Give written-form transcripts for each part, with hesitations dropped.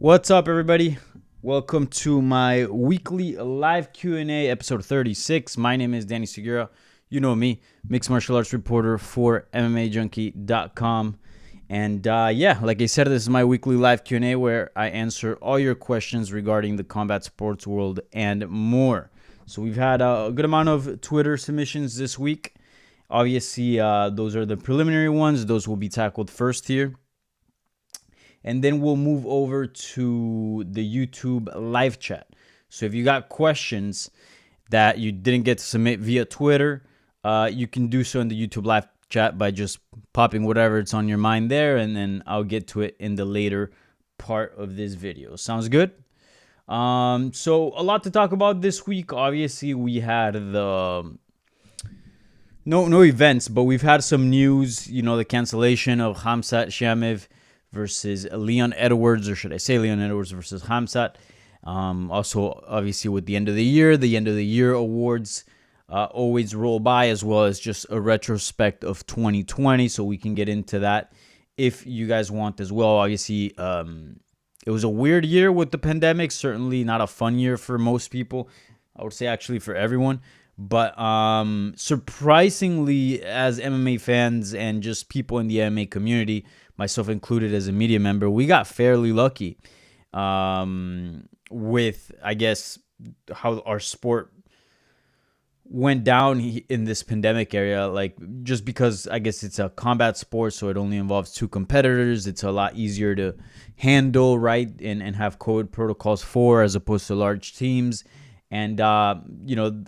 What's up, everybody? Welcome to my weekly live Q&A, episode 36. My name is Danny Segura. You know me, mixed martial arts reporter for MMAJunkie.com. And like I said, this is my weekly live Q&A where I answer all your questions regarding the combat sports world and more. So we've had a good amount of Twitter submissions this week. Obviously, those are the preliminary ones. Those will be tackled first here. And then we'll move over to the YouTube live chat. So if you got questions that you didn't get to submit via Twitter, you can do so in the YouTube live chat by just popping whatever it's on your mind there, and then I'll get to it in the later part of this video. Sounds good? So a lot to talk about this week. Obviously, we had the no events, but we've had some news. You know, the cancellation of Khamzat Chimaev versus Leon Edwards, or should I say Leon Edwards versus Khamzat. Also, obviously, with the end of the year awards always roll by, as well as just a retrospect of 2020, so we can get into that if you guys want as well. Obviously, it was a weird year with the pandemic, certainly not a fun year for most people. I would say actually for everyone. But surprisingly, as MMA fans and just people in the MMA community, myself included as a media member, we got fairly lucky with, I guess, how our sport went down in this pandemic area. Like, just because I guess it's a combat sport, so it only involves two competitors, it's a lot easier to handle, right, and have COVID protocols for, as opposed to large teams. And, a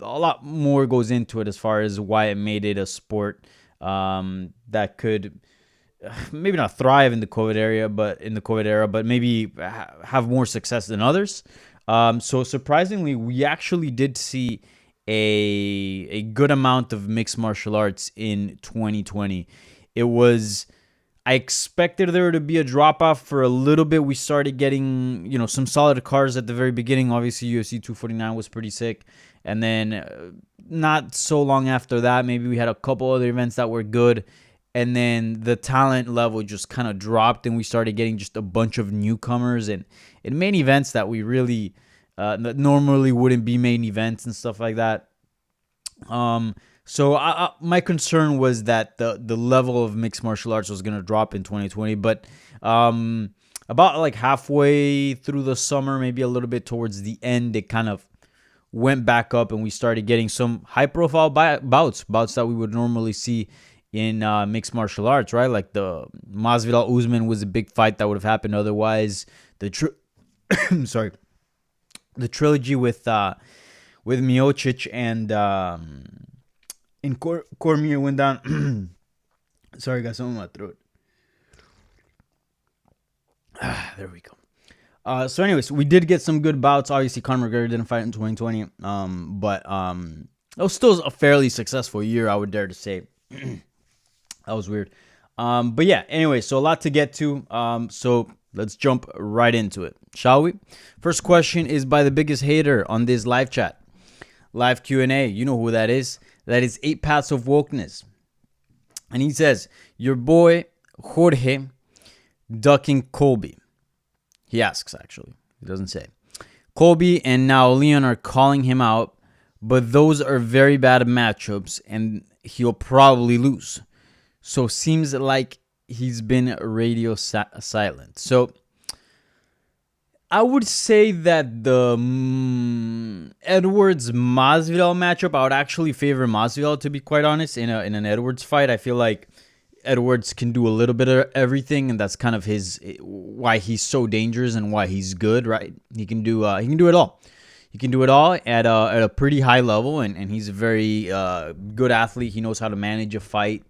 lot more goes into it as far as why it made it a sport that could maybe not thrive in the COVID era, but maybe have more success than others. So surprisingly, we actually did see a good amount of mixed martial arts in 2020. I expected there to be a drop-off for a little bit. We started getting, some solid cards at the very beginning. Obviously, UFC 249 was pretty sick. And then not so long after that, maybe we had a couple other events that were good. And then the talent level just kind of dropped, and we started getting just a bunch of newcomers and main events that we really that normally wouldn't be main events and stuff like that. So my concern was that the level of mixed martial arts was going to drop in 2020. But about like halfway through the summer, maybe a little bit towards the end, it kind of went back up, and we started getting some high-profile bouts that we would normally see in mixed martial arts, right? Like the Masvidal Usman was a big fight that would have happened otherwise. The trilogy with Miocic and Cormier went down. Sorry, got something in my throat. There we go. So anyways, we did get some good bouts. Obviously, Conor McGregor didn't fight in 2020. But it was still a fairly successful year, I would dare to say. That was weird. But yeah, anyway, so a lot to get to. So let's jump right into it, shall we? First question is by the biggest hater on this live chat. Live Q&A. You know who that is. That is 8 Paths of Wokeness. And he says, your boy Jorge ducking Colby. He asks, actually. He doesn't say. Colby and now Leon are calling him out, but those are very bad matchups, and he'll probably lose. So seems like he's been radio silent. So I would say that the Edwards Masvidal matchup, I would actually favor Masvidal, to be quite honest. In an Edwards fight, I feel like Edwards can do a little bit of everything, and that's kind of why he's so dangerous and why he's good, right? He can do it all. He can do it all at a pretty high level, and he's a very good athlete. He knows how to manage a fight.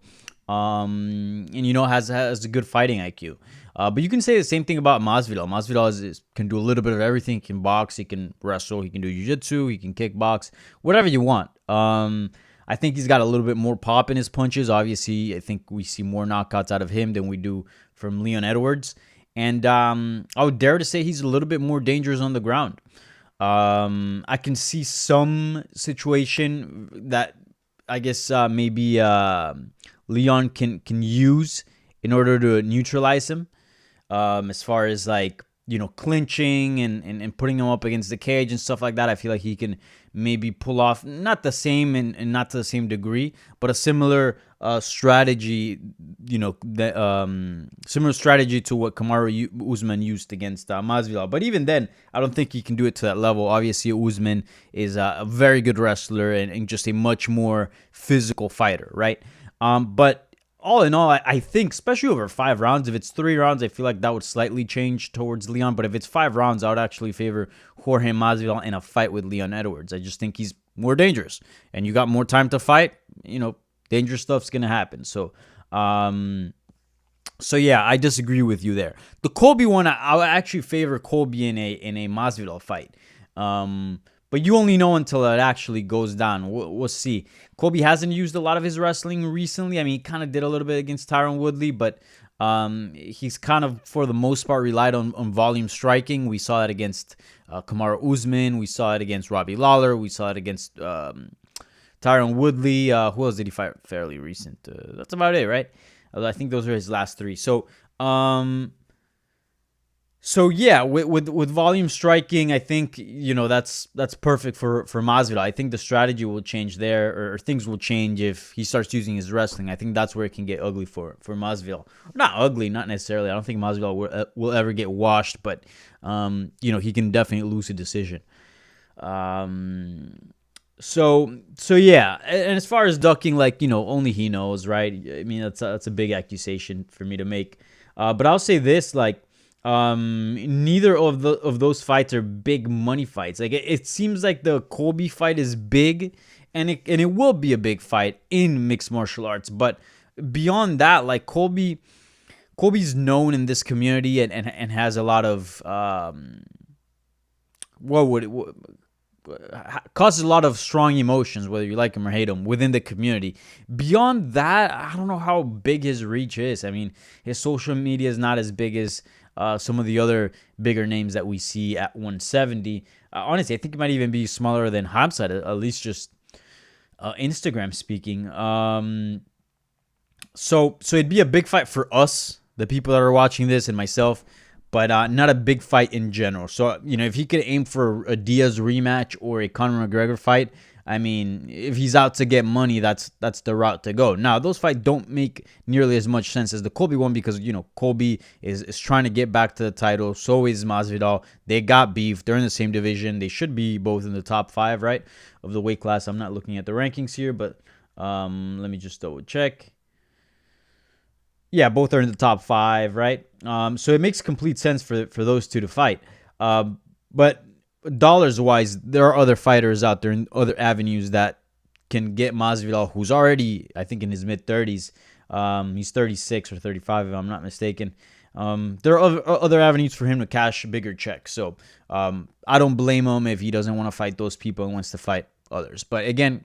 And has a good fighting IQ. But you can say the same thing about Masvidal. Masvidal can do a little bit of everything. He can box, he can wrestle, he can do jiu-jitsu, he can kickbox, whatever you want. I think he's got a little bit more pop in his punches. Obviously, I think we see more knockouts out of him than we do from Leon Edwards. And I would dare to say he's a little bit more dangerous on the ground. I can see some situation that I guess maybe Leon can use in order to neutralize him, as far as like clinching and putting him up against the cage and stuff like that, I feel like he can maybe pull off not the same and not to the same degree, but a similar strategy, similar strategy to what Kamaru Usman used against Masvidal. But even then, I don't think he can do it to that level. Obviously, Usman is a very good wrestler and just a much more physical fighter, right? But all in all, I think, especially over 5 rounds, if it's 3 rounds, I feel like that would slightly change towards Leon. But if it's 5 rounds, I would actually favor Jorge Masvidal in a fight with Leon Edwards. I just think he's more dangerous. And you got more time to fight, dangerous stuff's going to happen. So yeah, I disagree with you there. The Colby one, I would actually favor Colby in a Masvidal fight. But you only know until it actually goes down. We'll see. Colby hasn't used a lot of his wrestling recently. I mean, he kind of did a little bit against Tyron Woodley, but he's kind of, for the most part, relied on volume striking. We saw that against Kamaru Usman. We saw it against Robbie Lawler. We saw it against Tyron Woodley. Who else did he fight fairly recent? That's about it, right? I think those are his last 3. So yeah, with volume striking, I think that's perfect for Masvidal. I think the strategy will change there, or things will change if he starts using his wrestling. I think that's where it can get ugly for Masvidal. Not ugly, not necessarily. I don't think Masvidal will ever get washed, but he can definitely lose a decision. So yeah, and as far as ducking, only he knows, right? I mean, that's a big accusation for me to make. But I'll say this, neither of those fights are big money fights. It seems like the Colby fight is big, and it will be a big fight in mixed martial arts. But beyond that, Colby's known in this community and has a lot of causes a lot of strong emotions, whether you like him or hate him, within the community. Beyond that, I don't know how big his reach is. I mean, his social media is not as big as some of the other bigger names that we see at 170. Honestly, I think it might even be smaller than Khamzat, at least just Instagram speaking. So it'd be a big fight for us, the people that are watching this, and myself, but not a big fight in general. So, if he could aim for a Diaz rematch or a Conor McGregor fight, I mean, if he's out to get money, that's the route to go. Now, those fights don't make nearly as much sense as the Colby one because, Colby is trying to get back to the title. So is Masvidal. They got beef. They're in the same division. They should be both in the top 5, right, of the weight class. I'm not looking at the rankings here, but let me just double check. Yeah, both are in the top 5, right? So it makes complete sense for those two to fight. But dollars-wise, there are other fighters out there in other avenues that can get Masvidal, who's already, I think, in his mid-30s. He's 36 or 35, if I'm not mistaken. There are other avenues for him to cash bigger checks. So I don't blame him if he doesn't want to fight those people and wants to fight others. But again,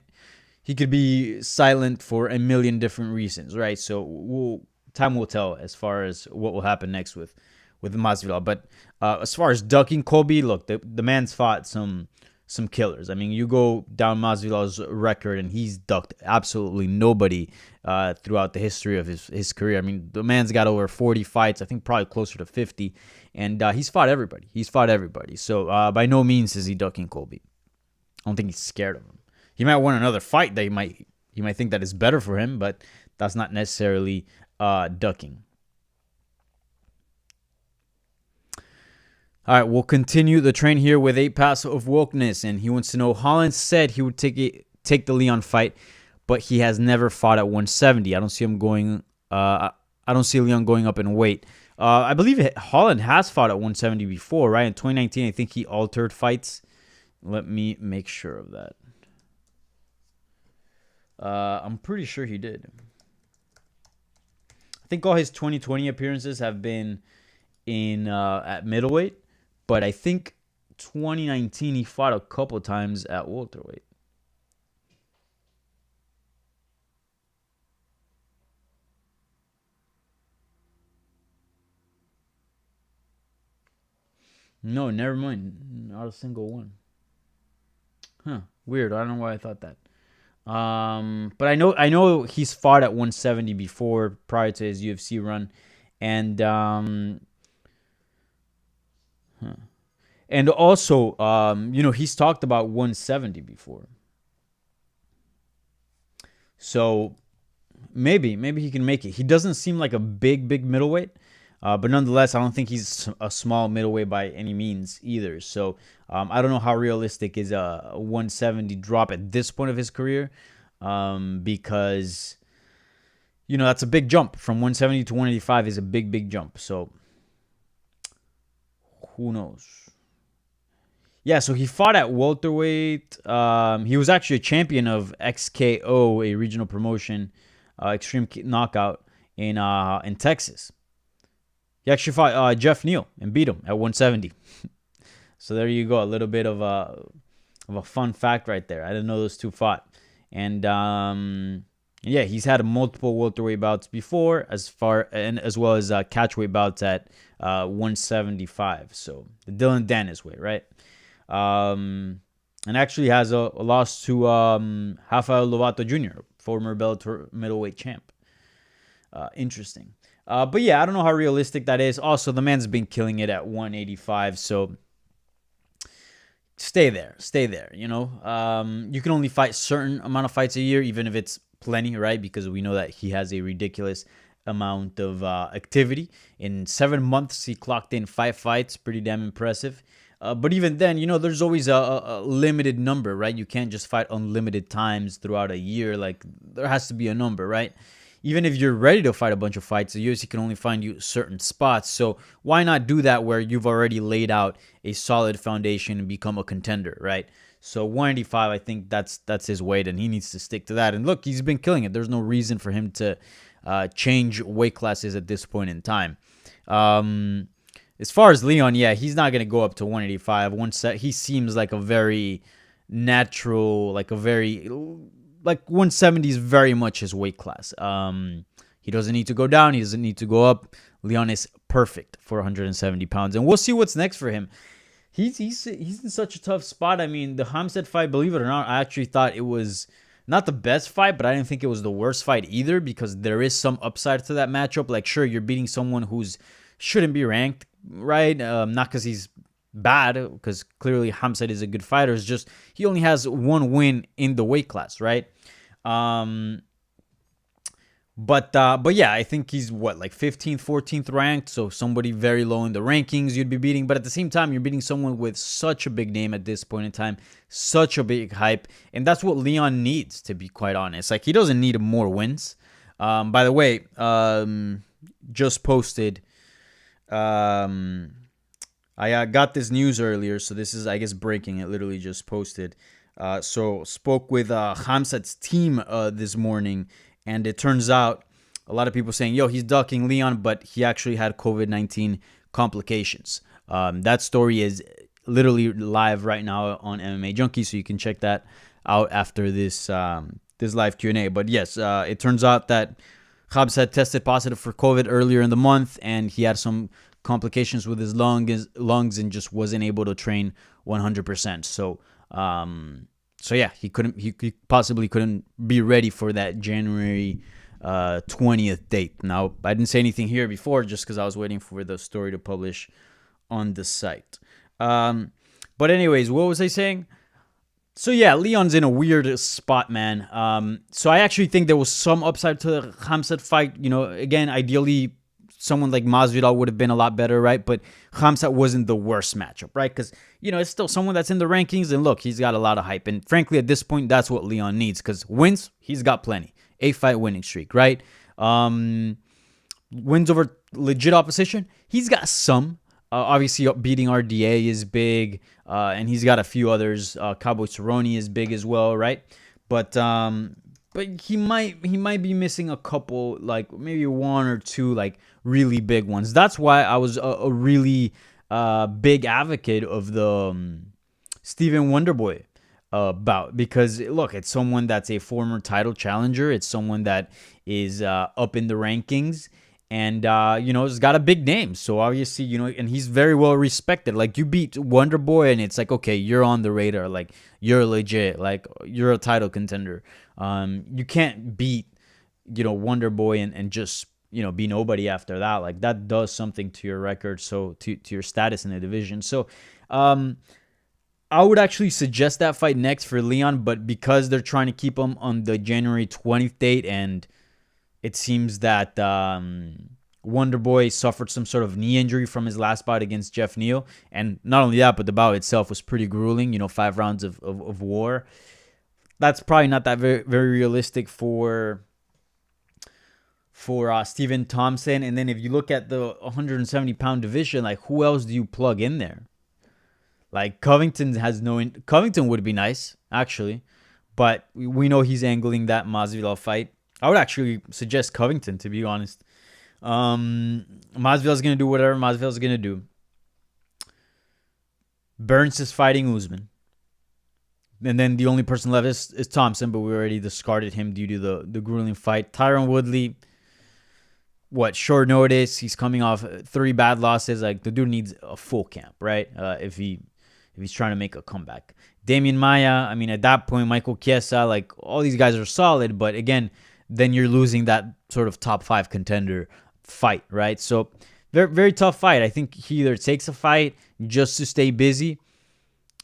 he could be silent for a million different reasons, right? So time will tell as far as what will happen next with Masvidal. But as far as ducking Colby, look, the man's fought some killers. I mean, you go down Masvidal's record, and he's ducked absolutely nobody throughout the history of his career. I mean, the man's got over 40 fights, I think probably closer to 50, and he's fought everybody. So by no means is he ducking Colby. I don't think he's scared of him. He might win another fight that he might think that is better for him, but that's not necessarily ducking. All right, we'll continue the train here with 8 Paths of Wokeness, and he wants to know, Holland said he would take the Leon fight, but he has never fought at 170. I don't see him going. I don't see Leon going up in weight. I believe Holland has fought at 170 before, right? In 2019, I think he altered fights. Let me make sure of that. I'm pretty sure he did. I think all his 2020 appearances have been in at middleweight. But I think 2019 he fought a couple times at welterweight. No, never mind. Not a single one. Huh. Weird. I don't know why I thought that. But I know he's fought at 170 before prior to his UFC run. And And also, he's talked about 170 before. So maybe he can make it. He doesn't seem like a big middleweight, but nonetheless, I don't think he's a small middleweight by any means either. So I don't know how realistic is a 170 drop at this point of his career, because that's a big jump. From 170 to 185 is a big jump. So who knows? Yeah, so he fought at welterweight. He was actually a champion of XKO, a regional promotion, Extreme Knockout in Texas. He actually fought Jeff Neal and beat him at 170. So there you go, a little bit of a fun fact right there. I didn't know those two fought, and yeah, he's had multiple welterweight bouts before, as well as catchweight bouts at 175. So the Dylan Dennis way, right? And actually has a loss to Rafael Lovato Jr., former Bellator middleweight champ. Interesting. But yeah, I don't know how realistic that is. Also, the man's been killing it at 185, so stay there. You can only fight certain amount of fights a year, even if it's plenty, right? Because we know that he has a ridiculous amount of activity. In 7 months, he clocked in 5 fights. Pretty damn impressive. But even then, there's always a limited number, right? You can't just fight unlimited times throughout a year. Like, there has to be a number, right? Even if you're ready to fight a bunch of fights, the UFC can only find you certain spots. So why not do that where you've already laid out a solid foundation and become a contender, right? So 185, I think that's his weight, and he needs to stick to that. And look, he's been killing it. There's no reason for him to change weight classes at this point in time. As far as Leon, yeah, he's not going to go up to 185. He seems like a very natural, like 170 is very much his weight class. He doesn't need to go down. He doesn't need to go up. Leon is perfect for 170 pounds. And we'll see what's next for him. He's in such a tough spot. I mean, the Khamzat fight, believe it or not, I actually thought it was not the best fight, but I didn't think it was the worst fight either, because there is some upside to that matchup. Like, sure, you're beating someone who's shouldn't be ranked, right? Not because he's bad, because clearly Khamzat is a good fighter. It's just he only has one win in the weight class, right? But yeah, I think he's like 15th, 14th ranked, so somebody very low in the rankings you'd be beating. But at the same time, you're beating someone with such a big name at this point in time, such a big hype, and that's what Leon needs, to be quite honest. Like, he doesn't need more wins. By the way, just posted. I got this news earlier, so this is, I guess, breaking. It literally just posted. So spoke with Khamzat's team this morning, and it turns out a lot of people saying, yo, he's ducking Leon, but he actually had COVID-19 complications. That story is literally live right now on MMA Junkie, so you can check that out after this live Q&A. But yes, it turns out that Khamzat tested positive for COVID earlier in the month, and he had some complications with his lungs and just wasn't able to train 100%. So yeah, he possibly couldn't be ready for that January 20th date. Now, I didn't say anything here before just because I was waiting for the story to publish on the site. But anyways, what was I saying? So yeah, Leon's in a weird spot, man. So I actually think there was some upside to the Khamzat fight. Again, ideally, someone like Masvidal would have been a lot better, right? But Khamzat wasn't the worst matchup, right? Because, it's still someone that's in the rankings, and look, he's got a lot of hype. And frankly, at this point, that's what Leon needs, because wins, he's got plenty. 8-fight winning streak, right? Wins over legit opposition, he's got some. Obviously, beating RDA is big, and he's got a few others. Cowboy Cerrone is big as well, right? But he might be missing a couple, like maybe one or two, like really big ones. That's why I was a really big advocate of the Stephen Wonderboy bout, because look, it's someone that's a former title challenger. It's someone that is up in the rankings. And, he's got a big name. So, obviously, and he's very well respected. Like, you beat Wonder Boy, and it's like, okay, you're on the radar. Like, you're legit. Like, you're a title contender. You can't beat, Wonder Boy and just be nobody after that. Like, that does something to your record, so to your status in the division. So I would actually suggest that fight next for Leon, but because they're trying to keep him on the January 20th date, and it seems that Wonder Boy suffered some sort of knee injury from his last bout against Jeff Neal. And not only that, but the bout itself was pretty grueling, 5 rounds of war. That's probably not that very, very realistic for Stephen Thompson. And then if you look at the 170-pound division, like, who else do you plug in there? Like, Covington would be nice, actually. But we know he's angling that Masvidal fight. I would actually suggest Covington, to be honest. Masvidal's going to do whatever Masvidal's going to do. Burns is fighting Usman. And then the only person left is Thompson, but we already discarded him due to the grueling fight. Tyron Woodley, short notice. He's coming off 3 bad losses. Like, the dude needs a full camp, right? If he's trying to make a comeback. Damian Maia, I mean, at that point, Michael Chiesa, like, all these guys are solid, but again, then you're losing that sort of top 5 contender fight, right? So very, very tough fight. I think he either takes a fight just to stay busy,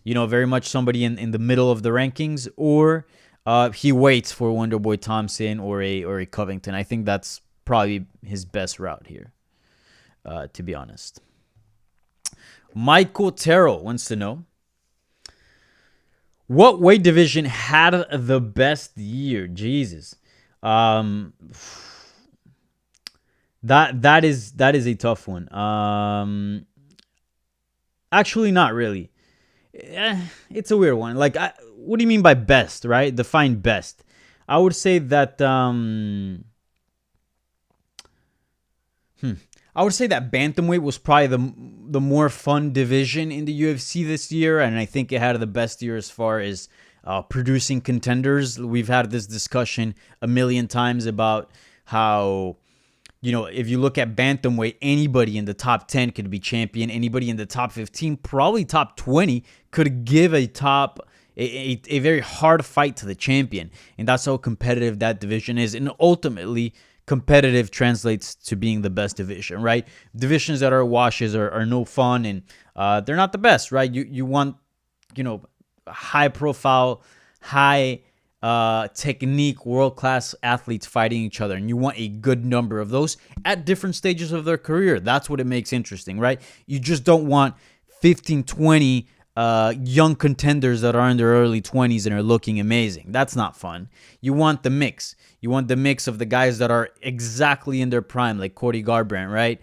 very much somebody in the middle of the rankings, or he waits for Wonderboy Thompson or a Covington. I think that's probably his best route here, to be honest. Michael Terrell wants to know, what weight division had the best year? Jesus. That is a tough one. Actually, not really. It's a weird one. Like, what do you mean by best, right? Define best. I would say that I would say that bantamweight was probably the more fun division in the UFC this year, and I think it had the best year as far as producing contenders. We've had this discussion a million times about how, if you look at bantamweight, anybody in the top 10 could be champion. Anybody in the top 15, probably top 20, could give a very hard fight to the champion. And that's how competitive that division is. And ultimately, competitive translates to being the best division, right? Divisions that are washes are no fun, and they're not the best, right? You want, high profile, high technique, world-class athletes fighting each other, and you want a good number of those at different stages of their career. That's what it makes interesting, right? You just don't want 15, 20 young contenders that are in their early 20s and are looking amazing. That's not fun. You want the mix. You want the mix of the guys that are exactly in their prime, like Cody Garbrandt, right?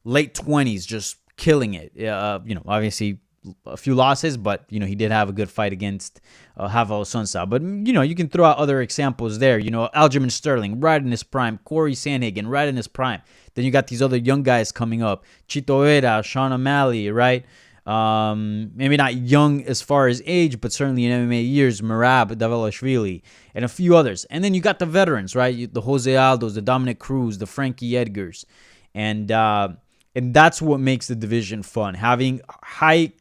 Late 20s, just killing it. Obviously a few losses, but he did have a good fight against Rafael Sonsa. But you can throw out other examples there. Aljamain Sterling, right in his prime. Corey Sandhagen, right in his prime. Then you got these other young guys coming up. Chito Vera, Sean O'Malley, right? Maybe not young as far as age, but certainly in MMA years, Merab Davalishvili, and a few others. And then you got the veterans, right? The Jose Aldos, the Dominic Cruz, the Frankie Edgars. And that's what makes the division fun. Having high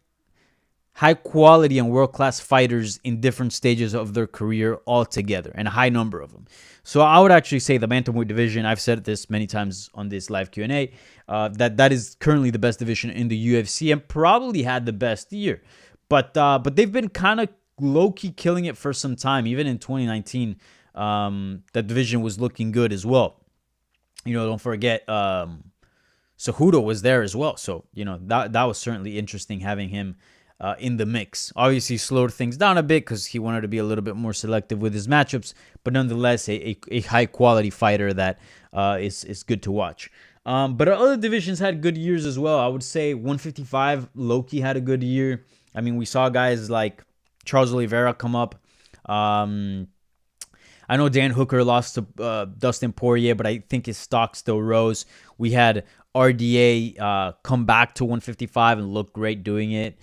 quality and world-class fighters in different stages of their career all together, and a high number of them. So I would actually say the bantamweight division, I've said this many times on this live Q&A, that is currently the best division in the UFC and probably had the best year. But they've been kind of low-key killing it for some time. Even in 2019, that division was looking good as well. Don't forget, Cejudo was there as well. So, that was certainly interesting having him in the mix. Obviously slowed things down a bit because he wanted to be a little bit more selective with his matchups, but nonetheless a high quality fighter that is good to watch. But other divisions had good years as well. I would say 155, Loki had a good year. I mean, we saw guys like Charles Oliveira come up. I know Dan Hooker lost to Dustin Poirier, but I think his stock still rose. We had RDA come back to 155 and look great doing it.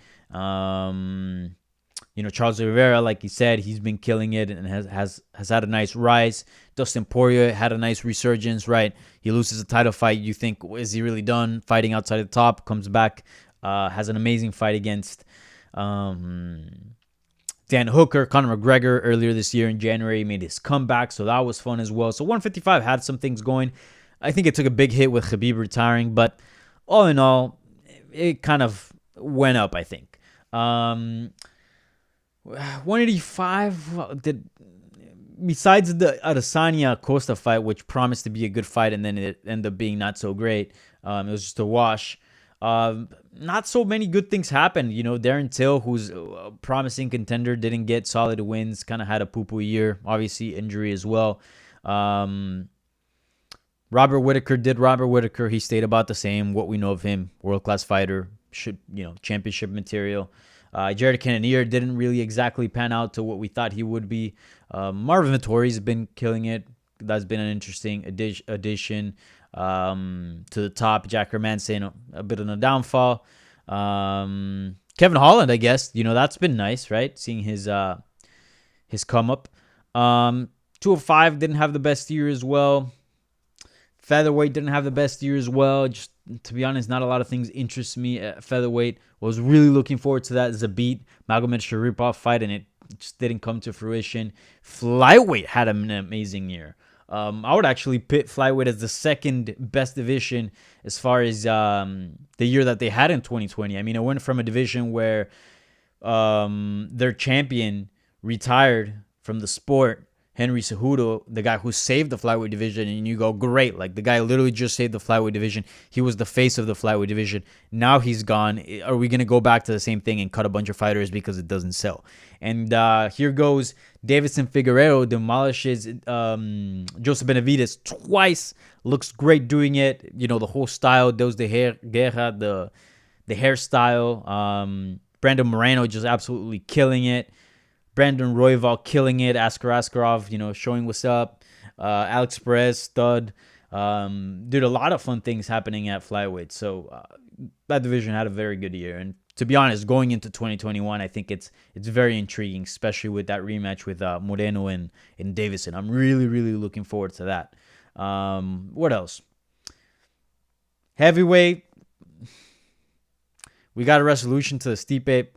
Charles Oliveira, like he said, he's been killing it and has had a nice rise. Dustin Poirier had a nice resurgence, right? He loses a title fight. You think, is he really done fighting outside the top? Comes back, has an amazing fight against Deontay Dan Hooker, Conor McGregor earlier this year in January made his comeback, so that was fun as well. So 155 had some things going. I think it took a big hit with Khabib retiring, but all in all, it kind of went up, I think. 185 did, besides the Adesanya Costa fight, which promised to be a good fight and then it ended up being not so great. It was just a wash. Not so many good things happened. Darren Till, who's a promising contender, didn't get solid wins. Kind of had a poo-poo year. Obviously, injury as well. Robert Whittaker did Robert Whittaker. He stayed about the same. What we know of him, world-class fighter, championship material. Jared Cannonier didn't really exactly pan out to what we thought he would be. Marvin Vettori's been killing it. That's been an interesting addition to the top. Jack Hermanson, a bit of a downfall. Kevin Holland, I guess, that's been nice, right? Seeing his come up. 205 didn't have the best year as well. Featherweight didn't have the best year as well. Just to be honest, not a lot of things interest me at featherweight. Was really looking forward to that Zabit Magomed Sharipov fight, and it just didn't come to fruition. Flyweight had an amazing year. I would actually pit flyweight as the second best division as far as the year that they had in 2020. I mean, it went from a division where their champion retired from the sport, Henry Cejudo, the guy who saved the flyweight division, and you go, great. Like, the guy literally just saved the flyweight division. He was the face of the flyweight division. Now he's gone. Are we going to go back to the same thing and cut a bunch of fighters because it doesn't sell? And here goes Davison Figueiredo, demolishes Joseph Benavidez twice. Looks great doing it. The whole style, Dos de Guerra, the hairstyle. Brandon Moreno just absolutely killing it. Brandon Royval killing it. Askarov, showing what's up. Alex Perez, stud. Dude, a lot of fun things happening at flyweight. So that division had a very good year. And to be honest, going into 2021, I think it's very intriguing, especially with that rematch with Moreno and Davison. I'm really, really looking forward to that. What else? Heavyweight. We got a resolution to the Stipe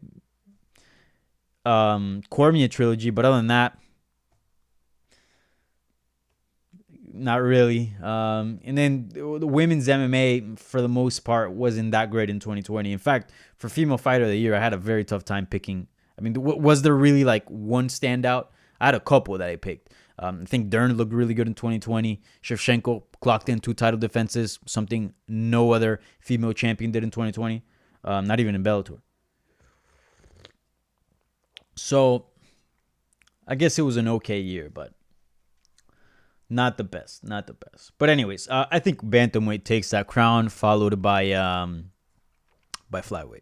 Cormier trilogy, but other than that, not really. And then the women's MMA, for the most part, wasn't that great in 2020. In fact, for female fighter of the year, I had a very tough time picking. I mean, was there really like one standout? I had a couple that I picked. I think Dern looked really good in 2020. Shevchenko clocked in 2 title defenses, something no other female champion did in 2020. Not even in Bellator. So, I guess it was an okay year, but not the best. But anyways, I think bantamweight takes that crown, followed by flyweight.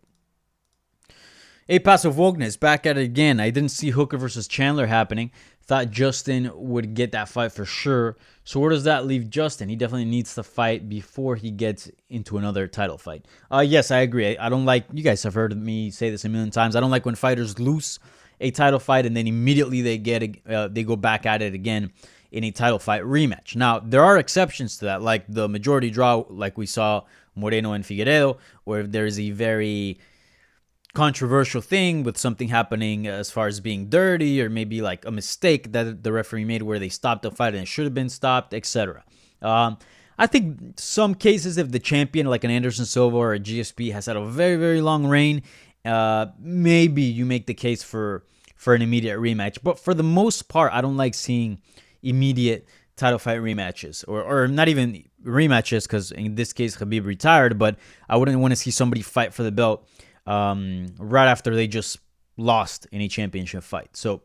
Paso Wognes back at it again. I didn't see Hooker versus Chandler happening. Thought Justin would get that fight for sure. So where does that leave Justin? He definitely needs to fight before he gets into another title fight. Yes, I agree. I don't like, you guys have heard me say this a million times, I don't like when fighters lose a title fight and then immediately they go back at it again in a title fight rematch. Now, there are exceptions to that, like the majority draw, like we saw Moreno and Figueiredo, where there's a very controversial thing with something happening as far as being dirty or maybe like a mistake that the referee made where they stopped the fight and it should have been stopped, etc. I think some cases, if the champion like an Anderson Silva or a GSP has had a very, very long reign, maybe you make the case for an immediate rematch. But for the most part, I don't like seeing immediate title fight rematches or not even rematches, because in this case Khabib retired, but I wouldn't want to see somebody fight for the belt right after they just lost in a championship fight. So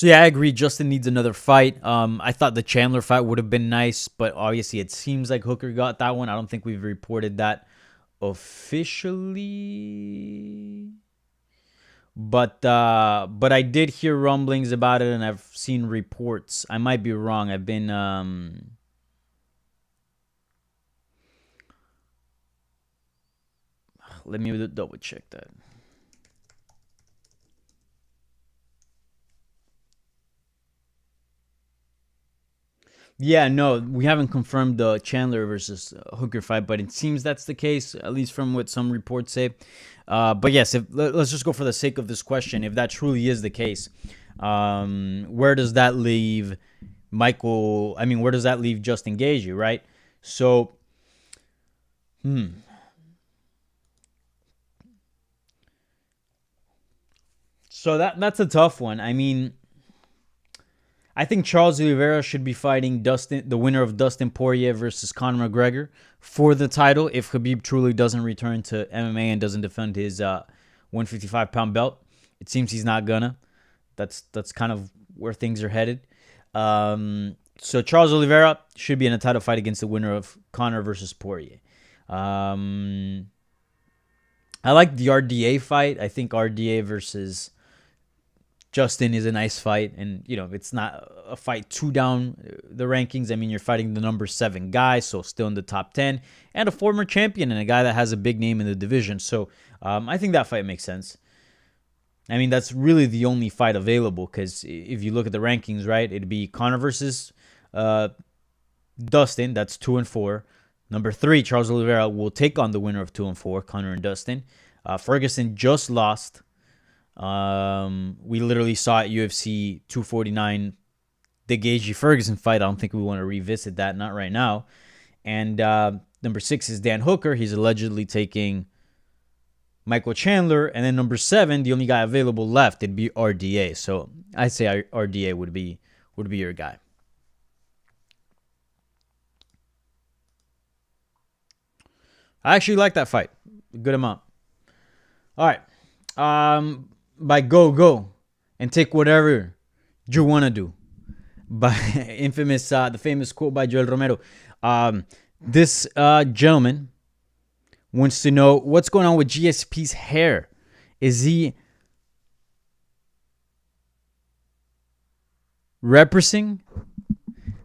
yeah, I agree. Justin needs another fight. I thought the Chandler fight would have been nice, but obviously it seems like Hooker got that one. I don't think we've reported that officially, but I did hear rumblings about it, and I've seen reports. I might be wrong. I've been let me double check that. Yeah, no, we haven't confirmed the Chandler versus Hooker fight, but it seems that's the case, at least from what some reports say. But yes, let's just go for the sake of this question. If that truly is the case, where does that leave Michael? I mean, where does that leave Justin Gaethje, right? So, so that's a tough one. I mean, I think Charles Oliveira should be fighting the winner of Dustin Poirier versus Conor McGregor for the title if Khabib truly doesn't return to MMA and doesn't defend his 155-pound belt. It seems he's not gonna. That's kind of where things are headed. So Charles Oliveira should be in a title fight against the winner of Conor versus Poirier. I like the RDA fight. I think RDA versus Justin is a nice fight, and it's not a fight too down the rankings. I mean, you're fighting the number 7 guy, so still in the top 10, and a former champion and a guy that has a big name in the division. So I think that fight makes sense. I mean, that's really the only fight available, because if you look at the rankings, right, it'd be Conor versus Dustin. That's 2 and 4. Number 3, Charles Oliveira will take on the winner of 2 and 4, Conor and Dustin. Ferguson just lost. We literally saw at UFC 249 the Gaethje Ferguson fight. I don't think we want to revisit that, not right now. And number 6 is Dan Hooker. He's allegedly taking Michael Chandler. And then number 7, the only guy available left, it'd be RDA. So I say RDA would be your guy. I actually like that fight a good amount. All right. By go and take whatever you want to do. By the famous quote by Joel Romero. This gentleman wants to know what's going on with GSP's hair. Is he representing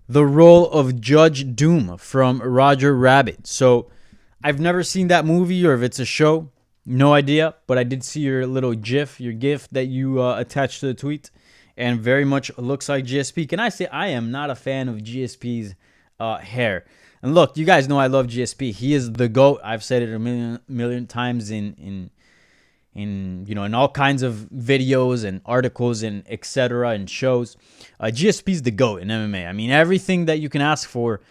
the role of Judge Doom from Roger Rabbit? So I've never seen that movie, or if it's a show. No idea, but I did see your little GIF that you attached to the tweet, and very much looks like GSP. Can I say I am not a fan of GSP's hair? And look, you guys know I love GSP. He is the GOAT. I've said it a million times in all kinds of videos and articles and etc. and shows. GSP's the GOAT in MMA. I mean, everything that you can ask for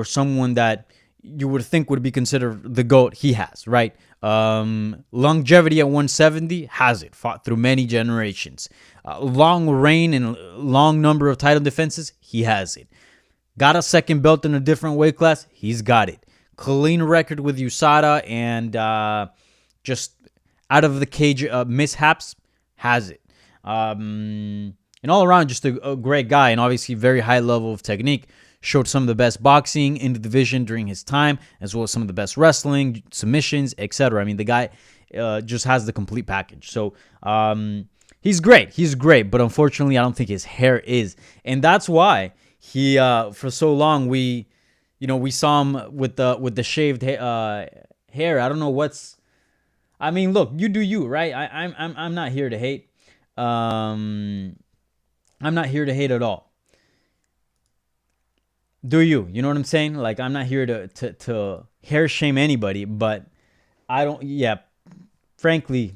someone that you would think would be considered the GOAT, he has, right? Longevity at 170, has it. Fought through many generations. Long reign and long number of title defenses, he has it. Got a second belt in a different weight class, he's got it. Clean record with USADA and just out of the cage mishaps, has it. And all around, just a great guy, and obviously very high level of technique. Showed some of the best boxing in the division during his time, as well as some of the best wrestling, submissions, etc. I mean, the guy just has the complete package. So he's great. He's great, but unfortunately, I don't think his hair is, and that's why he for so long we saw him with the shaved hair. I don't know what's. I mean, look, you do you, right? I'm not here to hate. I'm not here to hate at all. Do you? You know what I'm saying? Like, I'm not here to hair shame anybody, but I don't. Yeah, frankly,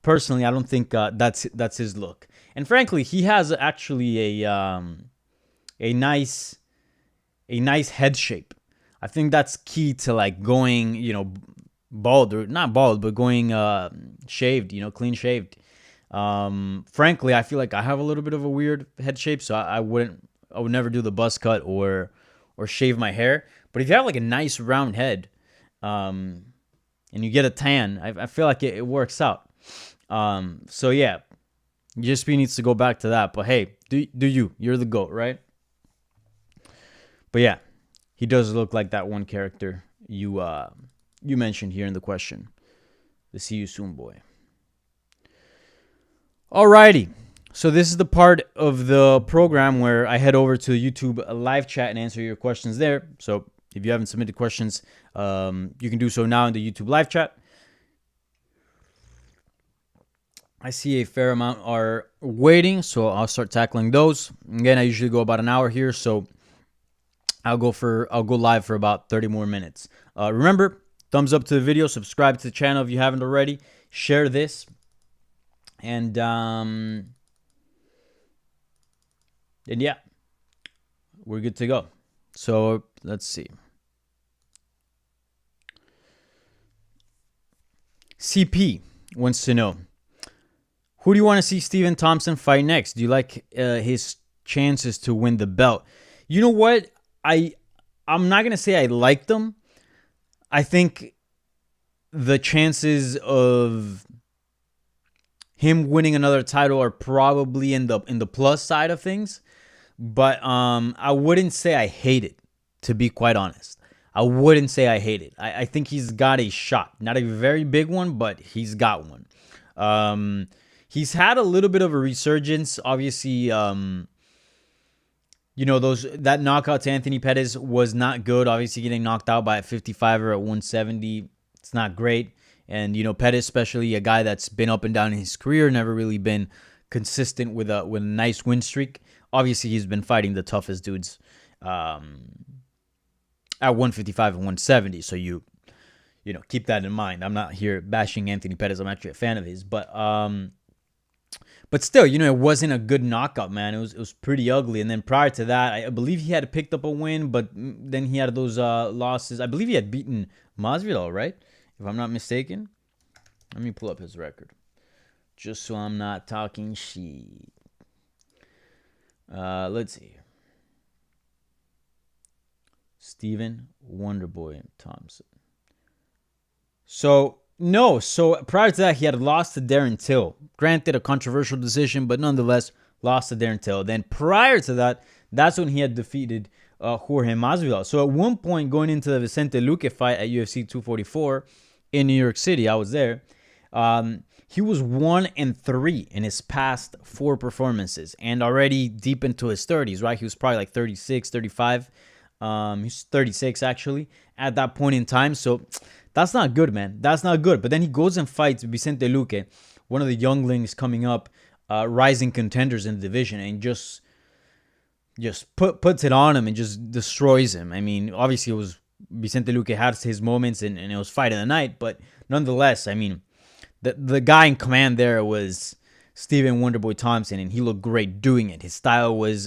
personally, I don't think that's his look. And frankly, he has actually a nice head shape. I think that's key to like going bald, or not bald, but going shaved. Clean shaved. Frankly, I feel like I have a little bit of a weird head shape, so I would never do the buzz cut or shave my hair. But if you have like a nice round head, and you get a tan, I feel like it works out. So yeah, GSP needs to go back to that. But hey, do you're the GOAT, right? But yeah, he does look like that one character you mentioned here in the question, the see you soon boy. Alrighty. So this is the part of the program where I head over to the YouTube live chat and answer your questions there. So if you haven't submitted questions, you can do so now in the YouTube live chat. I see a fair amount are waiting, so I'll start tackling those. Again, I usually go about an hour here, so I'll go live for about 30 more minutes. Remember, thumbs up to the video, subscribe to the channel if you haven't already, share this, and yeah, we're good to go. So let's see. CP wants to know, who do you want to see Stephen Thompson fight next? Do you like his chances to win the belt? You know what? I'm not going to say I like them. I think the chances of him winning another title are probably in the plus side of things. But I wouldn't say I hate it, to be quite honest. I wouldn't say I hate it. I think he's got a shot. Not a very big one, but he's got one. He's had a little bit of a resurgence. Obviously, that knockout to Anthony Pettis was not good. Obviously, getting knocked out by a 55er at 170, it's not great. And, Pettis, especially a guy that's been up and down in his career, never really been consistent with a nice win streak. Obviously, he's been fighting the toughest dudes at 155 and 170. So you keep that in mind. I'm not here bashing Anthony Pettis. I'm actually a fan of his, but still, it wasn't a good knockout, man. It was pretty ugly. And then prior to that, I believe he had picked up a win, but then he had those losses. I believe he had beaten Masvidal, right? If I'm not mistaken. Let me pull up his record, just so I'm not talking shit. Let's see. Stephen Wonderboy Thompson. So prior to that, he had lost to Darren Till. Granted, a controversial decision, but nonetheless, lost to Darren Till. Then prior to that, that's when he had defeated Jorge Masvidal. So at one point, going into the Vicente Luque fight at UFC 244 in New York City, I was there. He was 1-3 in his past 4 performances, and already deep into his 30s, right? He was probably like 36, 35. He's 36 actually at that point in time. So that's not good, man. That's not good. But then he goes and fights Vicente Luque, one of the younglings coming up, rising contenders in the division, and just puts it on him and just destroys him. I mean, obviously it was Vicente Luque had his moments and it was fight of the night, but nonetheless, I mean, the guy in command there was Stephen Wonderboy Thompson, and he looked great doing it. His style was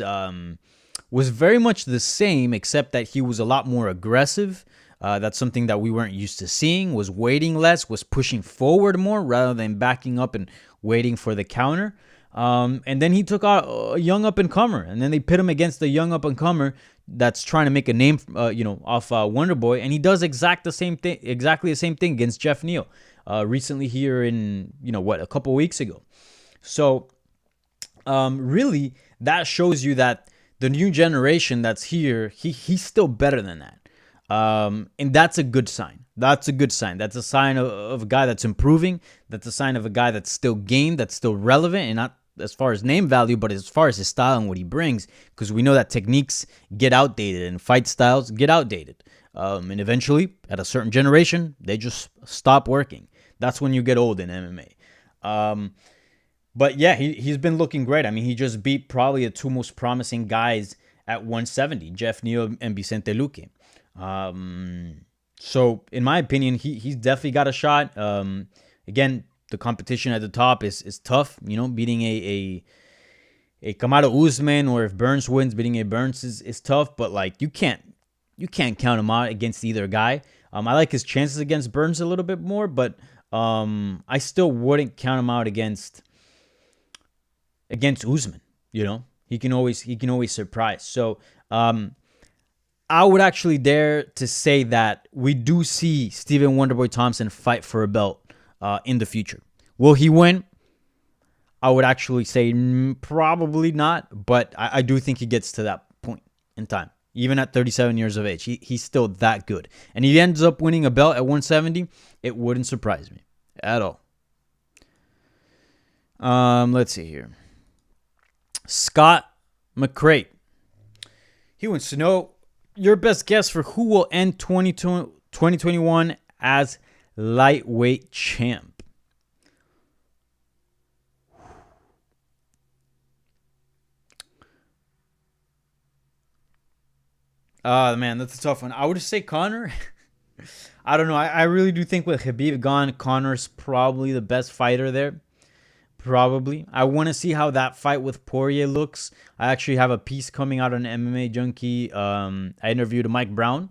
very much the same, except that he was a lot more aggressive. That's something that we weren't used to seeing. Was waiting less, was pushing forward more rather than backing up and waiting for the counter. And then he took out a young up-and-comer, and then they pit him against the young up-and-comer that's trying to make a name, off Wonderboy, and he does exactly the same thing against Jeff Neal recently here in, a couple weeks ago. So really, that shows you that the new generation that's here, he's still better than that. And that's a good sign. That's a good sign. That's a sign of a guy that's improving. That's a sign of a guy that's still game, that's still relevant, and not as far as name value, but as far as his style and what he brings, because we know that techniques get outdated and fight styles get outdated. And eventually, at a certain generation, they just stop working. That's when you get old in MMA. But yeah, he's been looking great. I mean, he just beat probably the 2 most promising guys at 170, Jeff Neal and Vicente Luque. So in my opinion, he's definitely got a shot. Again, the competition at the top is tough. Beating a Kamaru Usman, or if Burns wins, beating a Burns is tough. But like you can't count him out against either guy. I like his chances against Burns a little bit more, but I still wouldn't count him out against Usman. He can always surprise. So I would actually dare to say that we do see Stephen Wonderboy Thompson fight for a belt in the future. Will he win? I would actually say probably not, but I do think he gets to that point in time. Even at 37 years of age, he's still that good. And he ends up winning a belt at 170, it wouldn't surprise me at all. Let's see here. Scott McCrate. He wants to know your best guess for who will end 2021 as lightweight champ. Man, that's a tough one. I would say Conor. I don't know. I really do think with Khabib gone, Conor's probably the best fighter there. Probably. I want to see how that fight with Poirier looks. I actually have a piece coming out on MMA Junkie. I interviewed Mike Brown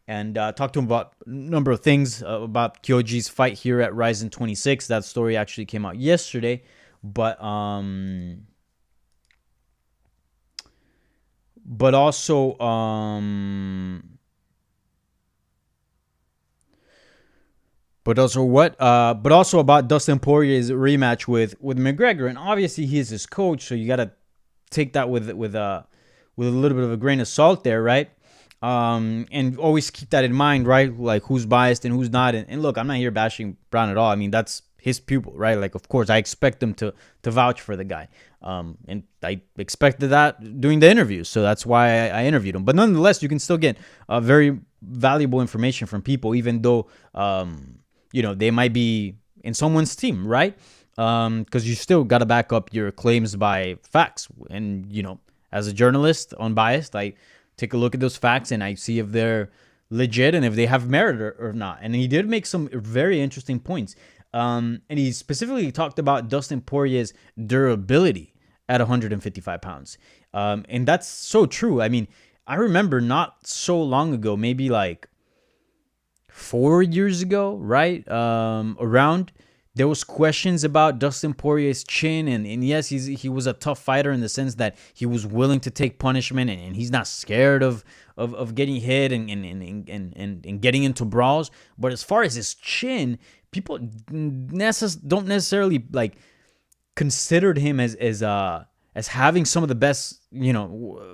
and talked to him about a number of things about Kyoji's fight here at Ryzen 26. That story actually came out yesterday. But also what? But also about Dustin Poirier's rematch with McGregor, and obviously he is his coach, so you gotta take that with a little bit of a grain of salt there, right? And always keep that in mind, right? Like who's biased and who's not. And look, I'm not here bashing Brown at all. I mean, that's his pupil, right? Like, of course, I expect him to vouch for the guy. And I expected that doing the interview, so that's why I interviewed him. But nonetheless, you can still get very valuable information from people, even though they might be in someone's team, right? Because you still got to back up your claims by facts. And as a journalist, unbiased, I take a look at those facts and I see if they're legit and if they have merit or not. And he did make some very interesting points. And he specifically talked about Dustin Poirier's durability at 155 pounds. And that's so true. I mean, I remember not so long ago, maybe like 4 years ago, right? Around, there was questions about Dustin Poirier's chin. And yes, he was a tough fighter in the sense that he was willing to take punishment and he's not scared of getting hit and getting into brawls. But as far as his chin, people don't necessarily like considered him as having some of the best, one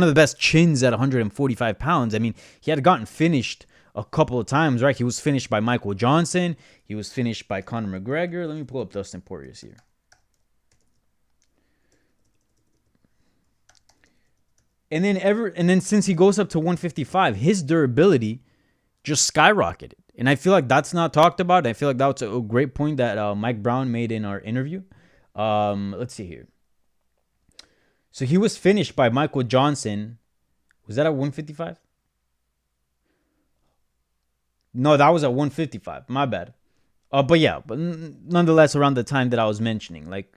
of the best chins at 145 pounds. I mean, he had gotten finished a couple of times, right? He was finished by Michael Johnson. He was finished by Conor McGregor. Let me pull up Dustin Poirier's here. And then since he goes up to 155, his durability just skyrocketed. And I feel like that's not talked about. I feel like that was a great point that Mike Brown made in our interview. Let's see here. So he was finished by Michael Johnson. Was that at 155? No, that was at 155. My bad. But nonetheless, around the time that I was mentioning, like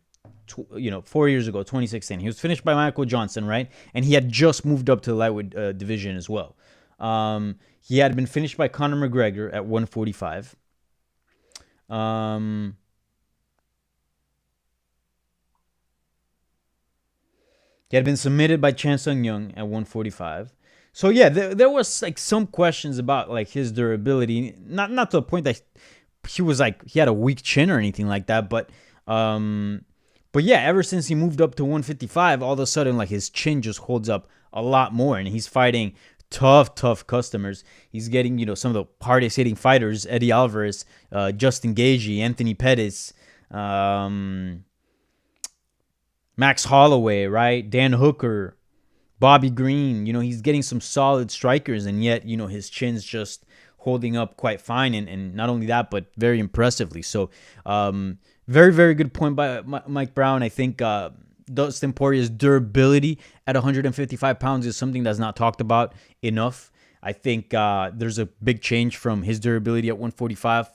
4 years ago, 2016, he was finished by Michael Johnson, right? And he had just moved up to the lightweight division as well. He had been finished by Conor McGregor at 145. He had been submitted by Chan Sung Young at 145. So yeah, there was like some questions about like his durability, not to the point that he was like he had a weak chin or anything like that, but yeah, ever since he moved up to 155, all of a sudden like his chin just holds up a lot more, and he's fighting tough customers. He's getting some of the hardest hitting fighters: Eddie Alvarez, Justin Gaethje, Anthony Pettis, Max Holloway, right? Dan Hooker, Bobby Green. He's getting some solid strikers, and yet his chin's just holding up quite fine, and not only that, but very impressively. So very, very good point by Mike Brown. I think Dustin Poirier's durability at 155 pounds is something that's not talked about enough. I think there's a big change from his durability at 145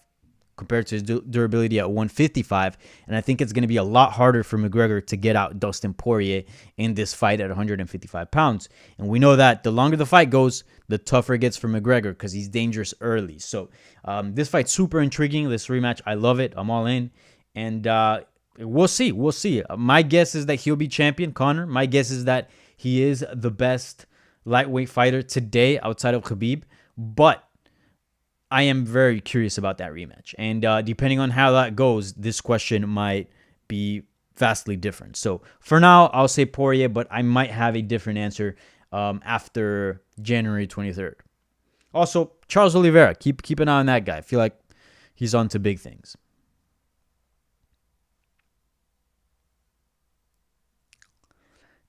compared to his durability at 155. And I think it's going to be a lot harder for McGregor to get out Dustin Poirier in this fight at 155 pounds. And we know that the longer the fight goes, the tougher it gets for McGregor because he's dangerous early. So this fight's super intriguing. This rematch, I love it. I'm all in. And we'll see. We'll see. My guess is that he'll be champion, Conor. My guess is that he is the best lightweight fighter today outside of Khabib. But I am very curious about that rematch. And depending on how that goes, this question might be vastly different. So for now, I'll say Poirier, but I might have a different answer after January 23rd. Also, Charles Oliveira. Keep an eye on that guy. I feel like he's on to big things.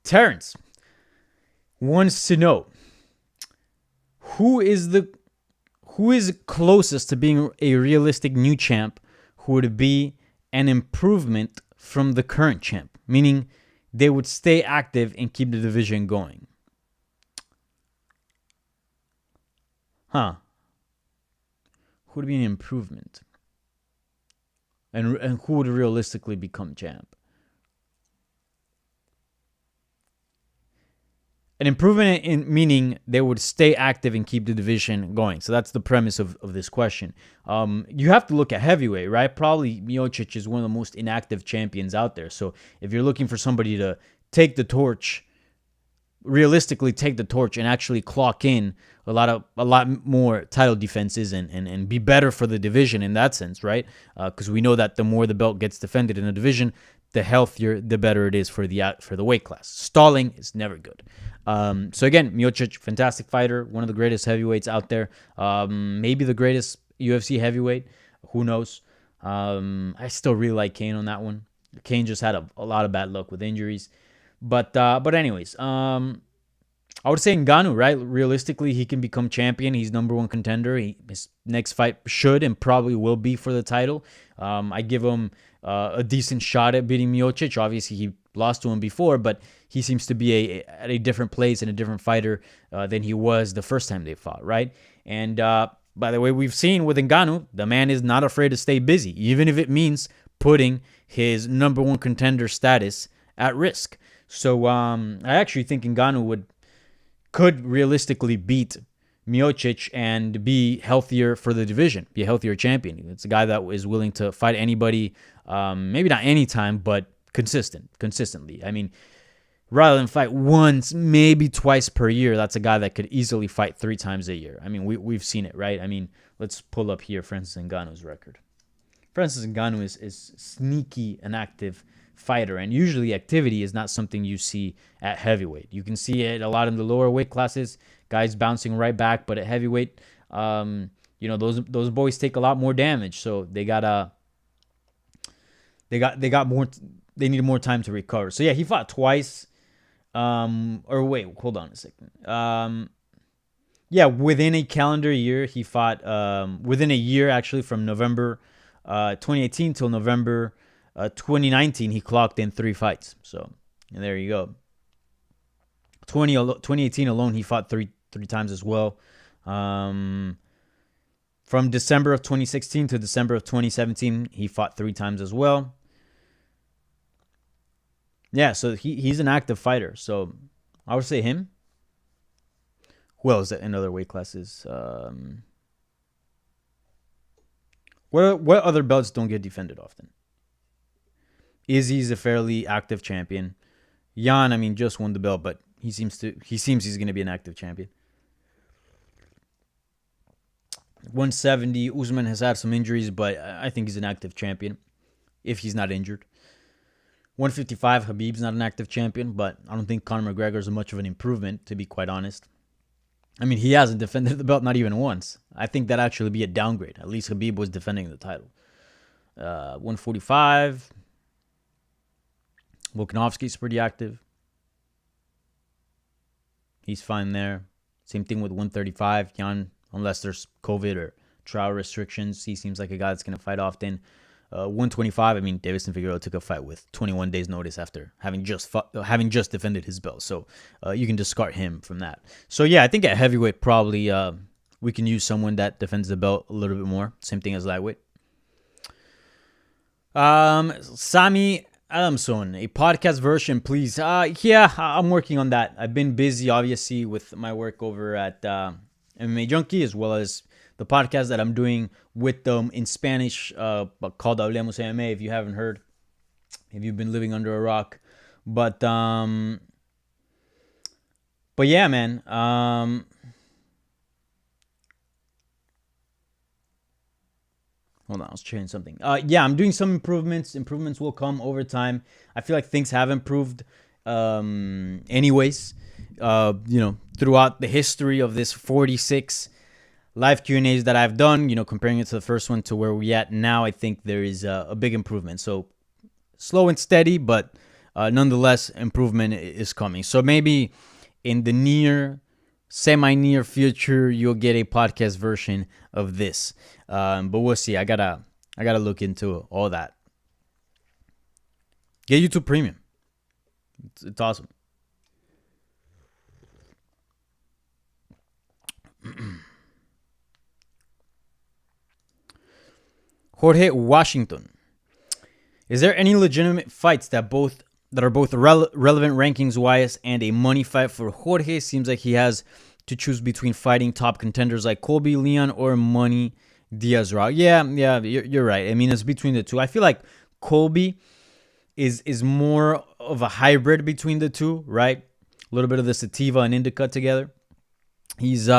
Terrence wants to know who is closest to being a realistic new champ who would be an improvement from the current champ, meaning they would stay active and keep the division going. Huh. Who would be an improvement? And who would realistically become champ? An improvement in meaning they would stay active and keep the division going. So that's the premise of this question. You have to look at heavyweight, right? Probably Miocic is one of the most inactive champions out there. So if you're looking for somebody to take the torch, realistically take the torch and actually clock in a lot more title defenses and be better for the division in that sense, right? Because we know that the more the belt gets defended in a division, the healthier, the better it is for the weight class. Stalling is never good. So again, Miocic, fantastic fighter, one of the greatest heavyweights out there, maybe the greatest UFC heavyweight. Who knows? I still really like Kane on that one. Kane just had a lot of bad luck with injuries, but anyways, I would say Ngannou, right? Realistically, he can become champion. He's number one contender. His next fight should and probably will be for the title. I give him a decent shot at beating Miocic. Obviously, he lost to him before, but he seems to be at a different place and a different fighter than he was the first time they fought, right? And by the way, we've seen with Ngannou, the man is not afraid to stay busy, even if it means putting his number one contender status at risk. So I actually think Ngannou could realistically beat Miocic and be healthier for the division, be a healthier champion. It's a guy that is willing to fight anybody, maybe not anytime, but consistently. I mean, rather than fight once, maybe twice per year, that's a guy that could easily fight 3 times a year. I mean, we've seen it, right? I mean, let's pull up here Francis Ngannou's record. Francis Ngannou is sneaky and active fighter, and usually activity is not something you see at heavyweight. You can see it a lot in the lower weight classes, guys bouncing right back, but at heavyweight, those boys take a lot more damage, so they need more time to recover. So yeah, he fought twice. Or wait, hold on a second. Yeah, within a calendar year, he fought within a year actually from November 2018 till November 2019, he clocked in 3 fights. So, and there you go. 2018 alone, he fought three times as well. From December of 2016 to December of 2017, he fought 3 times as well. Yeah, so he's an active fighter. So I would say him. Who else in other weight classes? What other belts don't get defended often? Izzy's a fairly active champion. Jan, I mean, just won the belt, but he seems he's going to be an active champion. 170, Usman has had some injuries, but I think he's an active champion if he's not injured. 155, Khabib's not an active champion, but I don't think Conor McGregor is much of an improvement, to be quite honest. I mean, he hasn't defended the belt not even once. I think that'd actually be a downgrade. At least Khabib was defending the title. 145, Volkanovski's pretty active. He's fine there. Same thing with 135. Jan, unless there's COVID or trial restrictions, he seems like a guy that's going to fight often. 125, I mean, Davison Figueroa took a fight with 21 days notice after having just defended his belt. So you can discard him from that. So yeah, I think at heavyweight probably we can use someone that defends the belt a little bit more. Same thing as lightweight. Sami Adamson, a podcast version, please. Yeah, I'm working on that. I've been busy, obviously, with my work over at MMA Junkie, as well as the podcast that I'm doing with them in Spanish called Hablemos MMA, if you haven't heard, if you've been living under a rock. But yeah, man. Hold on, I was changing something. Yeah, I'm doing some improvements. Improvements will come over time. I feel like things have improved anyways. Throughout the history of this 46 live Q&As that I've done, comparing it to the first one to where we're at now, I think there is a big improvement. So slow and steady, but nonetheless, improvement is coming. So maybe in the semi-near future, you'll get a podcast version of this. But we'll see. I gotta look into all that. Get YouTube Premium. It's awesome. Jorge Washington. Is there any legitimate fights that are both relevant rankings wise and a money fight for Jorge? Seems like he has to choose between fighting top contenders like Colby, Leon, or Money Diaz Raw. Yeah, you're right. I mean, it's between the two. I feel like Colby is more of a hybrid between the two, right? A little bit of the sativa and indica together. He's